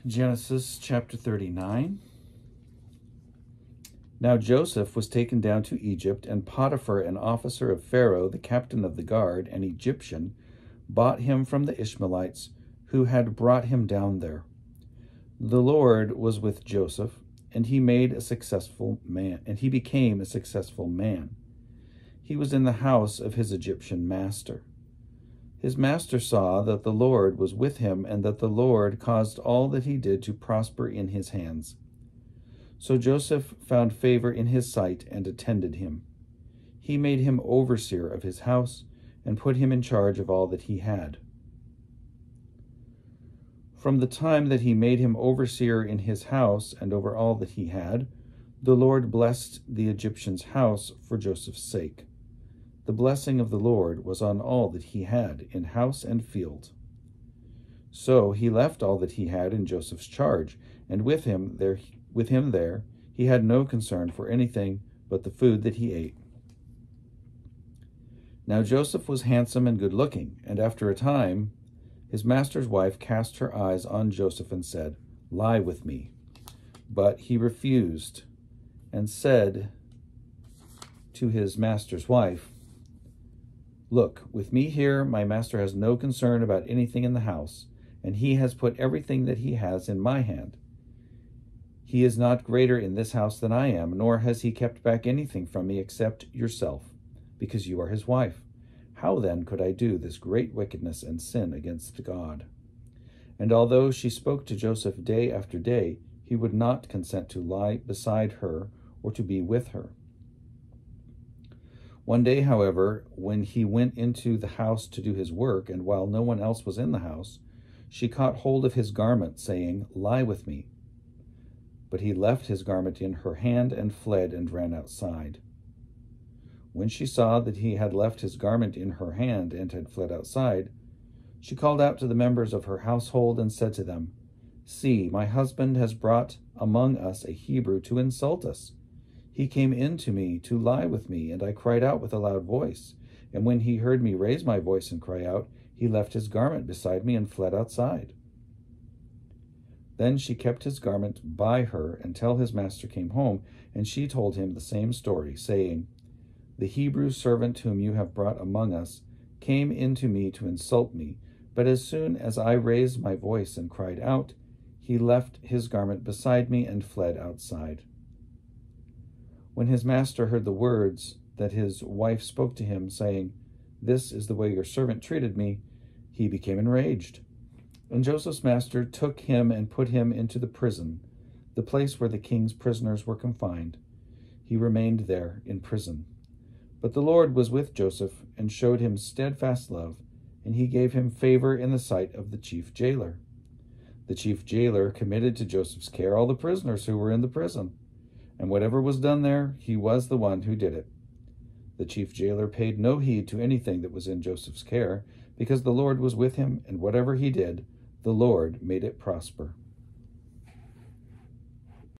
Genesis chapter 39. Now Joseph was taken down to Egypt, and Potiphar, an officer of Pharaoh, the captain of the guard, an Egyptian, bought him from the Ishmaelites who had brought him down there. The Lord was with Joseph, and he became a successful man. He was in the house of his Egyptian master. His master saw that the Lord was with him, and that the Lord caused all that he did to prosper in his hands. So Joseph found favor in his sight and attended him. He made him overseer of his house and put him in charge of all that he had. From the time that he made him overseer in his house and over all that he had, the Lord blessed the Egyptian's house for Joseph's sake. The blessing of the Lord was on all that he had in house and field. So he left all that he had in Joseph's charge, and with him there he had no concern for anything but the food that he ate. Now Joseph was handsome and good-looking, and after a time his master's wife cast her eyes on Joseph and said, "Lie with me." But he refused and said to his master's wife, "Look, with me here, my master has no concern about anything in the house, and he has put everything that he has in my hand. He is not greater in this house than I am, nor has he kept back anything from me except yourself, because you are his wife. How then could I do this great wickedness and sin against God?" And although she spoke to Joseph day after day, he would not consent to lie beside her or to be with her. One day, however, when he went into the house to do his work, and while no one else was in the house, she caught hold of his garment, saying, "Lie with me." But he left his garment in her hand and fled and ran outside. When she saw that he had left his garment in her hand and had fled outside, she called out to the members of her household and said to them, "See, my husband has brought among us a Hebrew to insult us. He came in to me to lie with me, and I cried out with a loud voice. And when he heard me raise my voice and cry out, he left his garment beside me and fled outside." Then she kept his garment by her until his master came home, and she told him the same story, saying, "The Hebrew servant whom you have brought among us came in to me to insult me, but as soon as I raised my voice and cried out, he left his garment beside me and fled outside." When his master heard the words that his wife spoke to him, saying, "This is the way your servant treated me," he became enraged. And Joseph's master took him and put him into the prison, the place where the king's prisoners were confined. He remained there in prison. But the Lord was with Joseph and showed him steadfast love, and he gave him favor in the sight of the chief jailer. The chief jailer committed to Joseph's care all the prisoners who were in the prison, and whatever was done there, he was the one who did it. The chief jailer paid no heed to anything that was in Joseph's care, because the Lord was with him, and whatever he did, the Lord made it prosper.